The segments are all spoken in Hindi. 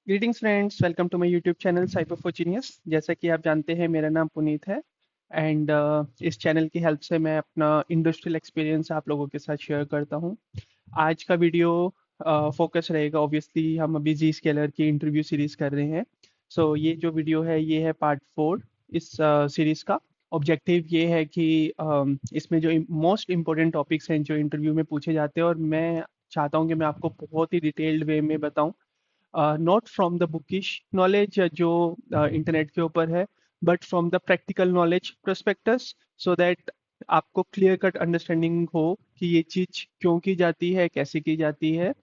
Greetings friends, welcome to my YouTube channel cyber for genius. जैसा कि आप जानते हैं, मेरा नाम पुनीत है एंड इस चैनल की हेल्प से मैं अपना इंडस्ट्रियल एक्सपीरियंस आप लोगों के साथ शेयर करता हूं। आज का वीडियो फोकस रहेगा, ऑब्वियसली हम अभी जी स्केलर की इंटरव्यू सीरीज कर रहे हैं। ये जो वीडियो है ये है पार्ट 4 इस सीरीज का। ऑब्जेक्टिव ये है कि इसमें जो मोस्ट इम्पोर्टेंट टॉपिक्स हैं जो इंटरव्यू में पूछे जाते हैं, और मैं चाहता हूँ कि मैं आपको बहुत ही डिटेल्ड वे में बताऊं, not from the bookish knowledge जो इंटरनेट के ऊपर है, but from the practical knowledge prospectus, so that आपको क्लियर कट अंडरस्टैंडिंग हो कि ये चीज क्यों की जाती है, कैसे की जाती है।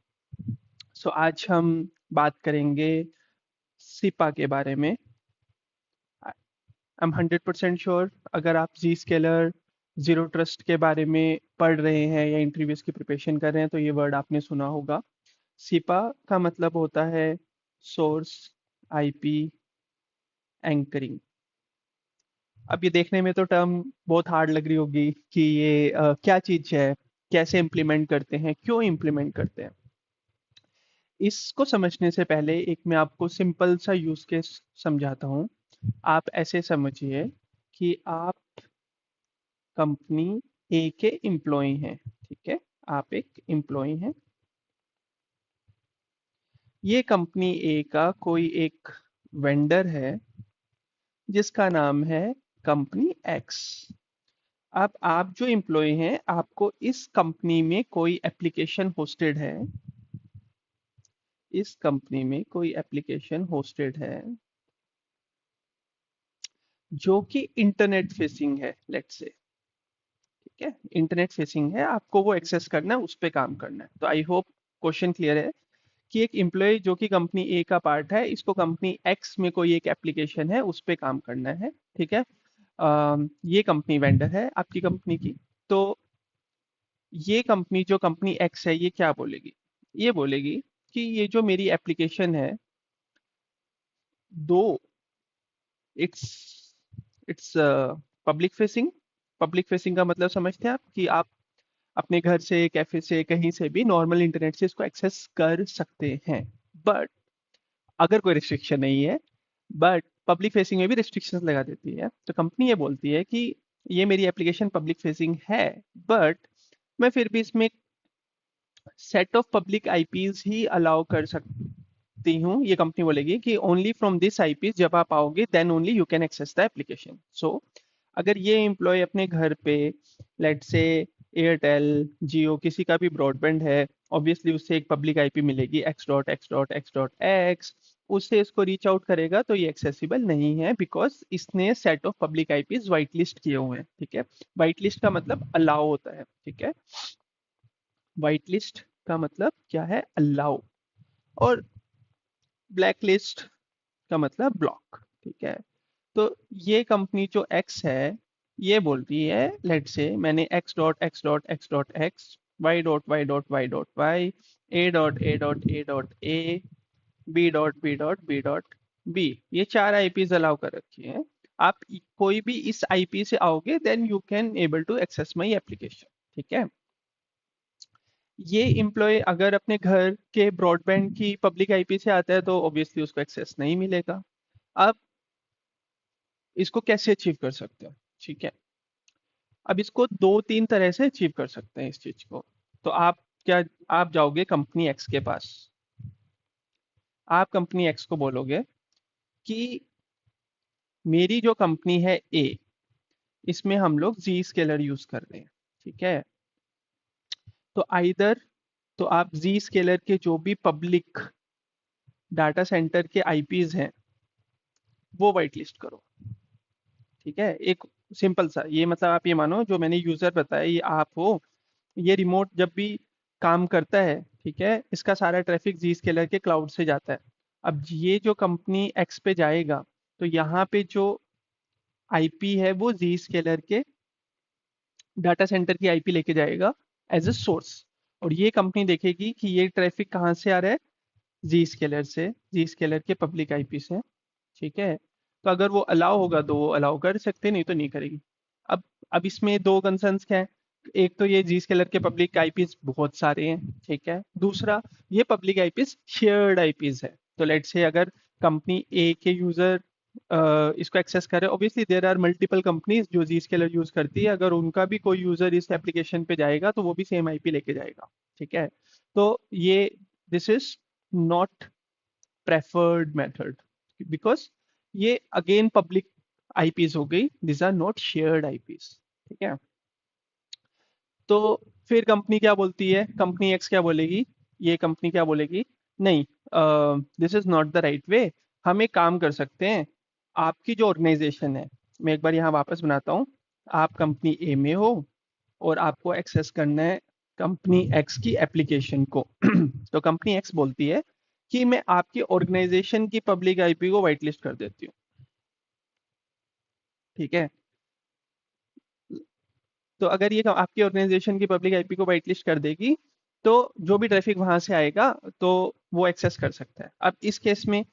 आज हम बात करेंगे सिपा के बारे में। आई एम 100% श्योर, अगर आप जी स्केलर जीरो ट्रस्ट के बारे में पढ़ रहे हैं या इंटरव्यूज की प्रिपरेशन कर रहे हैं तो ये वर्ड आपने सुना होगा। सिपा का मतलब होता है सोर्स आईपी एंकरिंग। अब ये देखने में तो टर्म बहुत हार्ड लग रही होगी कि ये क्या चीज है, कैसे इम्प्लीमेंट करते हैं, क्यों इम्प्लीमेंट करते हैं। इसको समझने से पहले एक मैं आपको सिंपल सा यूज केस समझाता हूँ। आप ऐसे समझिए कि आप कंपनी ए के एम्प्लॉय हैं, ठीक है। आप एक एम्प्लॉय हैं। ये कंपनी ए का कोई एक वेंडर है जिसका नाम है कंपनी एक्स। अब आप जो एम्प्लॉय हैं, आपको इस कंपनी में कोई एप्लीकेशन होस्टेड है, इस कंपनी में कोई एप्लीकेशन होस्टेड है जो कि इंटरनेट फेसिंग है, लेट्स से। ठीक है, इंटरनेट फेसिंग है, आपको वो एक्सेस करना है, उस पे काम करना है। तो आई होप क्वेश्चन क्लियर है कि एक एम्प्लॉय जो कि कंपनी ए का पार्ट है, इसको कंपनी एक्स में कोई एक एप्लीकेशन है उस पे काम करना है। ठीक है। ये कंपनी वेंडर है आपकी कंपनी की। तो ये कंपनी, जो कंपनी एक्स है, ये क्या बोलेगी? ये बोलेगी कि ये जो मेरी एप्लीकेशन है, दो it's it's public facing. Public facing का मतलब समझते हैं आप कि आप अपने घर से, कैफे से, कहीं से भी नॉर्मल इंटरनेट से इसको एक्सेस कर सकते हैं। बट अगर कोई रिस्ट्रिक्शन नहीं है, बट पब्लिक फेसिंग में भी रिस्ट्रिक्शंस लगा देती है। तो कंपनी ये बोलती है कि ये मेरी एप्लीकेशन पब्लिक फेसिंग है, बट मैं फिर भी इसमें set of public IPs he allow कर सकती हूँ। ये कंपनी बोलेगी कि ओनली फ्रॉम दिस आईपीज जब आप आओगे then only you can access the application. अगर ये एम्प्लॉय अपने घर पे, लेट से एयरटेल, जियो, किसी का भी ब्रॉडबैंड है, ऑब्वियसली उससे एक पब्लिक आईपी मिलेगी x.x.x.x, उससे इसको रीच आउट करेगा तो ये एक्सेसिबल नहीं है, बिकॉज इसने set of public IPs white list किए हुए हैं। ठीक है। वाइट लिस्ट का मतलब अलाउ होता है। ठीक है। वाइट लिस्ट का मतलब क्या है? अलाउ। और ब्लैक लिस्ट का मतलब ब्लॉक। ठीक है। तो ये कंपनी जो एक्स है, ये बोलती है, लेट से मैंने x.x.x.x, y.y.y.y, a.a.a.a, b.b.b, ये चार आईपीज अलाउ कर रखी हैं। आप कोई भी इस आईपी से आओगे then you can able to access my application. ठीक है। ये एम्प्लॉय अगर अपने घर के ब्रॉडबैंड की पब्लिक आईपी से आता है तो ऑब्वियसली उसको एक्सेस नहीं मिलेगा। अब इसको कैसे अचीव कर सकते हो? ठीक है। अब इसको दो तीन तरह से अचीव कर सकते हैं इस चीज को। तो आप जाओगे कंपनी एक्स के पास। आप कंपनी एक्स को बोलोगे कि मेरी जो कंपनी है ए, इसमें हम लोग जी स्केलर यूज कर रहे हैं। ठीक है। तो आइदर तो आप जी स्केलर के जो भी पब्लिक डाटा सेंटर के आईपीज हैं वो वाइट लिस्ट करो। ठीक है। एक सिंपल सा, ये मतलब आप ये मानो जो मैंने यूजर बताया ये आप हो। ये रिमोट जब भी काम करता है, ठीक है, इसका सारा ट्रैफिक जी स्केलर के क्लाउड से जाता है। अब ये जो कंपनी एक्स पे जाएगा तो यहाँ पे जो आईपी है वो जी स्केलर के डाटा सेंटर की आईपी लेके जाएगा एज अ सोर्स। और ये कंपनी देखेगी कि ये ट्रैफिक कहाँ से आ रहा है, जी स्केलर से, जी स्केलर के पब्लिक आईपी से। ठीक है। तो अगर वो अलाउ होगा तो वो अलाउ कर सकते, नहीं तो नहीं करेगी। अब अब इसमें दो कंसर्न्स क्या है? एक तो ये जी स्केलर के पब्लिक आईपीज बहुत सारे हैं। ठीक है। दूसरा, ये पब्लिक आईपीज शेयर्ड आईपीज है। तो लेट्स से अगर कंपनी ए के यूजर इसको एक्सेस करे, obviously there are multiple companies जो Zscaler यूज करती है, अगर उनका भी कोई यूजर इस एप्लीकेशन पे जाएगा तो वो भी सेम आईपी लेके जाएगा। ठीक है, तो ये this is not preferred method, because ये अगेन पब्लिक आईपीज हो गई, this are not shared IPs. ठीक है, तो फिर कंपनी क्या बोलती है, कंपनी एक्स क्या बोलेगी, ये कंपनी क्या बोलेगी, नहीं, this is not the right way. हम एक काम कर सकते हैं, आपकी जो ऑर्गेनाइजेशन है, मैं एक बार यहाँ वापस बनाता हूँ, आप कंपनी ए में हो और आपको एक्सेस करना है कंपनी एक्स की एप्लीकेशन को तो कंपनी एक्स बोलती है कि मैं आपकी ऑर्गेनाइजेशन की पब्लिक आईपी को वाइट लिस्ट कर देती हूँ। ठीक है, तो अगर ये आपकी ऑर्गेनाइजेशन की पब्लिक आईपी को वाइट लिस्ट कर देगी तो जो भी ट्रैफिक वहां से आएगा तो वो एक्सेस कर सकता है। अब इस केस में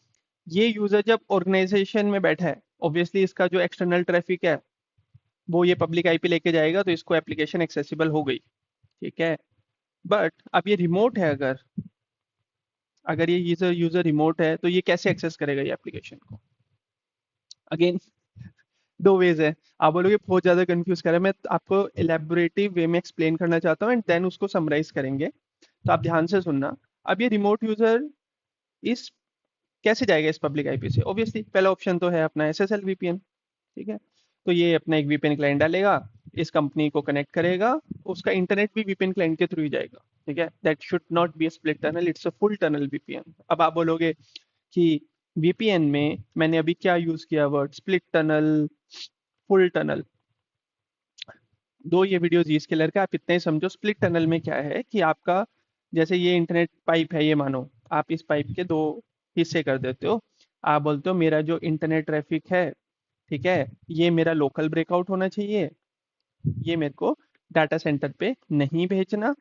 ये यूजर जब ऑर्गेनाइजेशन में बैठा है, ऑब्वियसली इसका जो एक्सटर्नल ट्रैफिक है वो ये पब्लिक आईपी लेके जाएगा, तो इसको एप्लीकेशन एक्सेसिबल हो गई। ठीक है, बट अब ये रिमोट है, अगर अगर ये यूजर यूजर रिमोट है तो ये कैसे एक्सेस करेगा ये एप्लीकेशन को? अगेन दो वेज है। आप बोलोगे बहुत ज्यादा कंफ्यूज कर रहा है, मैं आपको इलेबोरेटिव वे में एक्सप्लेन करना चाहता हूँ एंड देन उसको समराइज करेंगे, तो आप ध्यान से सुनना। अब ये रिमोट यूजर इस कैसे जाएगा इस पब्लिक आईपी से? ऑब्वियसली पहला ऑप्शन तो है अपना एसएसएल वीपीएन। ठीक है, तो ये अपना एक वीपीएन क्लाइंट डालेगा, इस कंपनी को कनेक्ट करेगा, उसका इंटरनेट भी वीपीएन क्लाइंट के थ्रू ही जाएगा। ठीक है, that should not be a split tunnel, it's a full tunnel VPN. अब आप बोलोगे कि वीपीएन में मैंने अभी क्या यूज किया word, split tunnel, full tunnel. दो ये वीडियोस यूज के लड़का, आप इतना ही समझो स्प्लिट टनल में क्या है कि आपका जैसे ये इंटरनेट पाइप है, ये मानो आप इस पाइप के दो हिस्से कर देते हो। आप बोलते हो मेरा जो इंटरनेट ट्रैफिक है, ठीक है, ये मेरा लोकल ब्रेकआउट होना चाहिए, ये मेरे को डाटा सेंटर पे नहीं भेजना।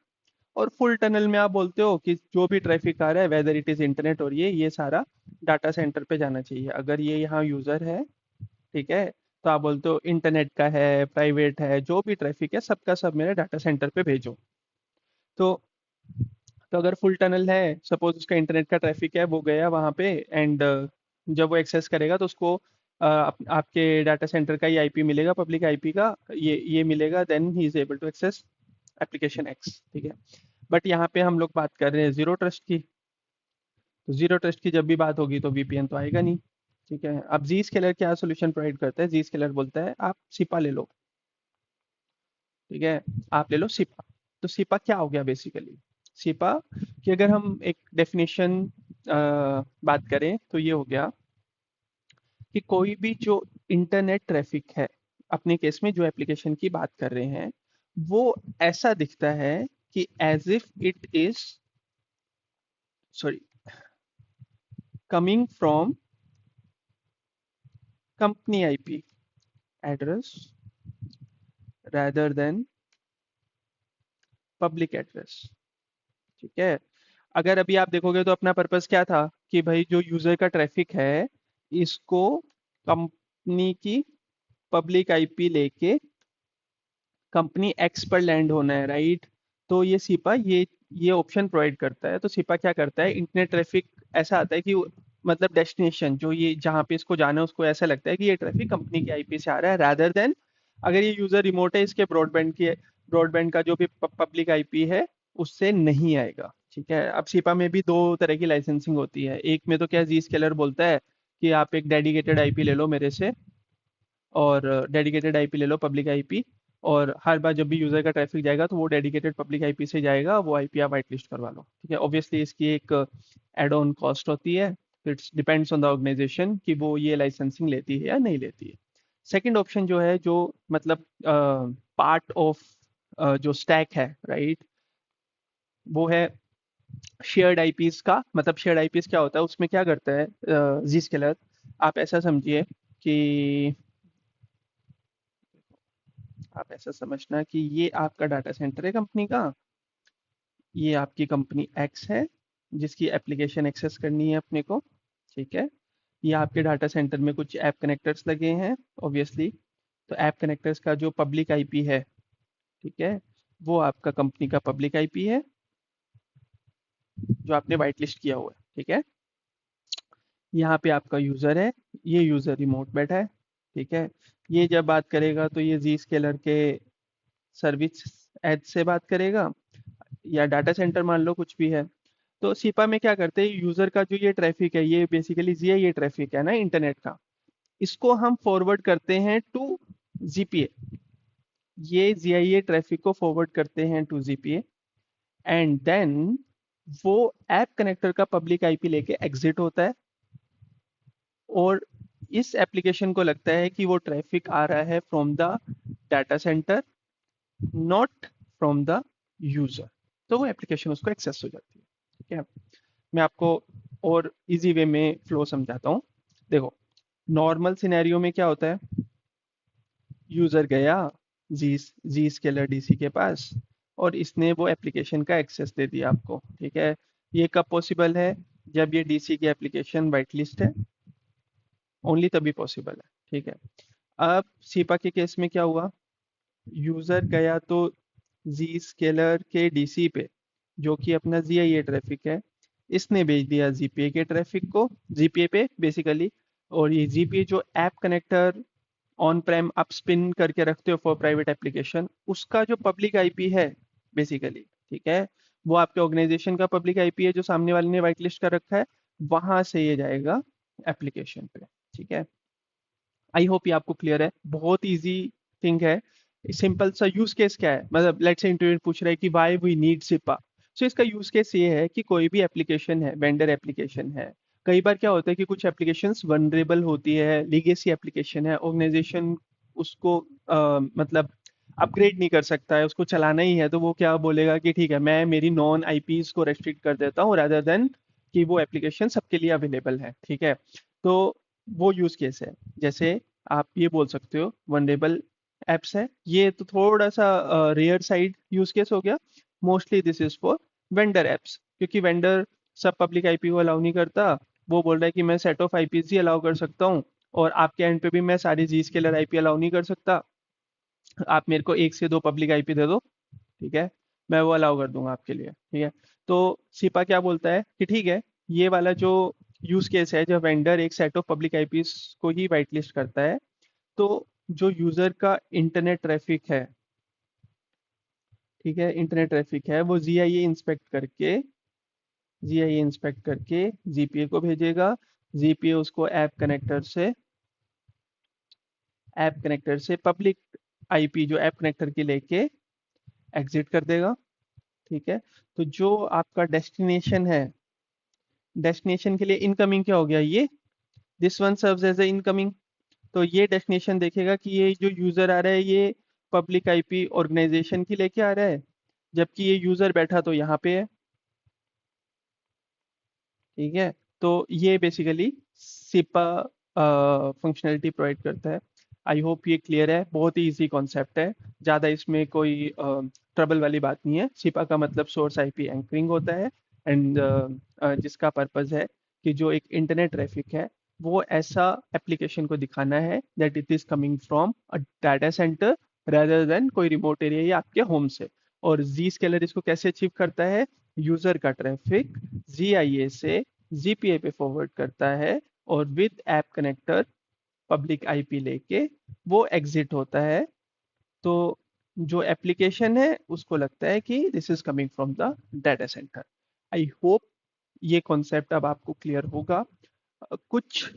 और फुल टनल में आप बोलते हो कि जो भी ट्रैफिक आ रहा है वेदर इट इज इंटरनेट और ये सारा डाटा सेंटर पे जाना चाहिए। अगर ये यहाँ यूजर है, ठीक है, तो आप बोलते हो इंटरनेट का है, प्राइवेट है, जो भी ट्रैफिक है सबका सब मेरे डाटा सेंटर पे भेजो। तो तो अगर फुल टनल है, सपोज उसका इंटरनेट का ट्रैफिक है वो गया वहाँ पे, एंड जब वो एक्सेस करेगा तो उसको आपके डाटा सेंटर का ही आईपी मिलेगा, पब्लिक आईपी का ये मिलेगा, then he is able to access application X. ठीक है, बट यहाँ पे हम लोग बात कर रहे हैं जीरो ट्रस्ट की, तो जीरो ट्रस्ट की जब भी बात होगी तो वीपीएन तो आएगा नहीं। ठीक है, अब जी स्केलर क्या सोल्यूशन प्रोवाइड करता है, जी स्केलर बोलता है आप सिपा ले लो। ठीक है, आप ले लो सिपा। तो सिपा क्या हो गया बेसिकली, सिपा की अगर हम एक डेफिनेशन बात करें तो ये हो गया कि कोई भी जो इंटरनेट ट्रैफिक है, अपने केस में जो एप्लीकेशन की बात कर रहे हैं, वो ऐसा दिखता है कि as if it is, sorry, coming from company IP address rather than public address. ठीक है, अगर अभी आप देखोगे तो अपना पर्पस क्या था कि भाई जो यूजर का ट्रैफिक है इसको कंपनी की पब्लिक आईपी लेके कंपनी एक्स पर लैंड होना है, राइट? तो ये सिपा ये ऑप्शन प्रोवाइड करता है। तो सिपा क्या करता है, इंटरनेट ट्रैफिक ऐसा आता है कि मतलब डेस्टिनेशन जो ये जहाँ पे इसको जाना है उसको ऐसा लगता है कि ये ट्रैफिक कंपनी की आईपी से आ रहा है, रादर देन अगर ये यूजर रिमोट है इसके ब्रॉडबैंड का जो भी पब्लिक आईपी है उससे नहीं आएगा। ठीक है, अब सिपा में भी दो तरह की लाइसेंसिंग होती है, एक में तो क्या जी स्केलर बोलता है कि आप एक डेडिकेटेड आईपी ले लो मेरे से, और डेडिकेटेड आईपी ले लो पब्लिक आईपी, और हर बार जब भी यूजर का ट्रैफिक जाएगा तो वो डेडिकेटेड पब्लिक आईपी से जाएगा, वो आईपी आप वाइट लिस्ट करवा लो। ठीक है, ऑब्वियसली इसकी एक एड ऑन कॉस्ट होती है, it's depends on the organisation कि वो ये लाइसेंसिंग लेती है या नहीं लेती है। सेकंड ऑप्शन जो है, जो मतलब पार्ट ऑफ जो स्टैक है, राइट, वो है शेयर्ड आईपीज का। मतलब शेयर्ड आईपीज क्या होता है, उसमें क्या करता है जी स्केलर, आप ऐसा समझिए कि आप ऐसा समझना कि ये आपका डाटा सेंटर है कंपनी का, ये आपकी कंपनी एक्स है जिसकी एप्लीकेशन एक्सेस करनी है अपने को। ठीक है, ये आपके डाटा सेंटर में कुछ ऐप कनेक्टर्स लगे हैं ऑब्वियसली, तो ऐप कनेक्टर्स का जो पब्लिक आईपी है, ठीक है, वो आपका कंपनी का पब्लिक आईपी है जो आपने वाइट लिस्ट किया हुआ है। ठीक है, यहाँ पे आपका यूज़र है, ये यूज़र रिमोट बैठा है, ठीक है। ये जब बात करेगा तो ये जी स्केलर के सर्विस एज से बात करेगा, या डाटा सेंटर मान लो, कुछ भी है। तो सीपा में क्या करते हैं, यूज़र का जो ये ट्रैफिक है, ये बेसिकली जीआईए ट्रैफिक है ना इंटरनेट का, इसको हम फॉरवर्ड करते हैं टू जीपीए। ये जीआईए ट्रैफिक को फॉरवर्ड करते हैं टू जीपीए, एंड देन वो ऐप कनेक्टर का पब्लिक आईपी लेके एग्जिट होता है, और इस एप्लीकेशन को लगता है कि वो ट्रैफिक आ रहा है from the data centre, not from the user. तो वो एप्लीकेशन उसको एक्सेस हो जाती है, ठीक है। मैं आपको और इजी वे में फ्लो समझाता हूँ। देखो, नॉर्मल सिनेरियो में क्या होता है, यूजर गया जी जी स्केलर डीसी के पास, और इसने वो एप्लीकेशन का एक्सेस दे दिया आपको, ठीक है। ये कब पॉसिबल है, जब ये डीसी की एप्लीकेशन वाइट लिस्ट है, ओनली तभी पॉसिबल है, ठीक है। अब सीपा के केस में क्या हुआ, यूजर गया तो जी स्केलर के डीसी पे, जो कि अपना जीआईए ट्रैफिक है, इसने भेज दिया जीपीए के ट्रैफिक को, जीपीए पे बेसिकली। और ये जीपीए जो ऐप कनेक्टर ऑन प्रेम आप स्पिन करके रखते हो फॉर प्राइवेट एप्लीकेशन, उसका जो पब्लिक आईपी है बेसिकली, ठीक है, वो आपके ऑर्गेनाइजेशन का पब्लिक आईपी है जो सामने वाले ने वाइट लिस्ट कर रखा है, वहां से ये जाएगा एप्लीकेशन पे, ठीक है। आई होप ये आपको क्लियर है, बहुत इजी थिंग है। सिंपल सा यूज केस क्या है, मतलब लेट्स से इंटरव्यू पूछ रहा है कि व्हाई वी नीड सिपा। सो इसका यूज केस ये है कि कोई भी एप्लीकेशन है, वेंडर एप्लीकेशन है, कई बार क्या होता है कि कुछ एप्लीकेशंस वनरेबल होती है, लीगेसी एप्लीकेशन है, ऑर्गेनाइजेशन उसको मतलब अपग्रेड नहीं कर सकता है, उसको चलाना ही है, तो वो क्या बोलेगा कि ठीक है, मैं मेरी नॉन आईपीज को रेस्ट्रिक्ट कर देता हूँ रादर देन कि वो एप्लीकेशन सबके लिए अवेलेबल है, ठीक है। तो वो यूज केस है। जैसे आप ये बोल सकते हो वनरेबल एप्स है, ये तो थोड़ा सा रेयर साइड यूज केस हो गया। Mostly this is for vendor apps, क्योंकि वेंडर सब पब्लिक आईपी को अलाउ नहीं करता। वो बोल रहा है कि मैं set of IPs he allow कर सकता हूँ, और आपके एंड पे भी मैं सारी जी स्केलर आईपी अलाउ नहीं कर सकता। आप मेरे को एक से दो पब्लिक आईपी दे दो, ठीक है, मैं वो अलाउ कर दूंगा आपके लिए, ठीक है। तो सिपा क्या बोलता है कि ठीक है, ये वाला जो यूज केस है जब वेंडर एक सेट ऑफ पब्लिक आईपीस को ही वाइट लिस्ट करता है, तो जो यूजर का इंटरनेट ट्रैफिक है, ठीक है, इंटरनेट ट्रैफिक है, वो जीआईए इंस्पेक्ट करके जीपीए को भेजेगा। जीपीए उसको ऐप कनेक्टर से पब्लिक आईपी जो ऐप कनेक्टर की लेके एग्जिट कर देगा, ठीक है। तो जो आपका डेस्टिनेशन है, डेस्टिनेशन के लिए इनकमिंग क्या हो गया, ये this one serves as a incoming. तो ये डेस्टिनेशन देखेगा कि ये जो यूजर आ रहा है, ये पब्लिक आईपी ऑर्गेनाइजेशन की लेके आ रहा है, जबकि ये यूजर बैठा तो यहाँ पे है, ठीक है। तो ये बेसिकली सिपा फंक्शनलिटी प्रोवाइड करता है। आई होप ये क्लियर है, बहुत ही इजी कॉन्सेप्ट है, ज़्यादा इसमें कोई ट्रबल वाली बात नहीं है। सिपा का मतलब सोर्स आईपी एंकरिंग होता है, एंड जिसका पर्पस है कि जो एक इंटरनेट ट्रैफिक है, वो ऐसा एप्लीकेशन को दिखाना है that it is coming from a data centre rather than कोई रिमोट एरिया या आपके होम से। और जी स्केलर इसको कैसे अचीव करता है, यूजर का ट्रैफिक जीआईए से जीपीए पे फॉरवर्ड करता है, और with app connector public IP लेके वो एग्जिट होता है। तो जो एप्लीकेशन है उसको लगता है कि this is coming from the data centre. I hope ये कॉन्सेप्ट अब आपको क्लियर होगा। कुछ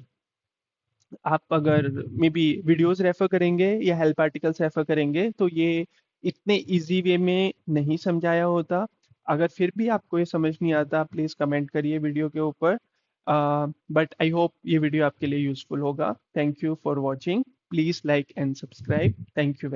आप अगर मे बी वीडियोस रेफर करेंगे या हेल्प आर्टिकल्स रेफर करेंगे तो ये इतने इजी वे में नहीं समझाया होता। अगर फिर भी आपको ये समझ नहीं आता, प्लीज़ कमेंट करिए वीडियो के ऊपर। बट आई होप ये वीडियो आपके लिए यूजफुल होगा। Thank you for watching, please like and subscribe, thank you.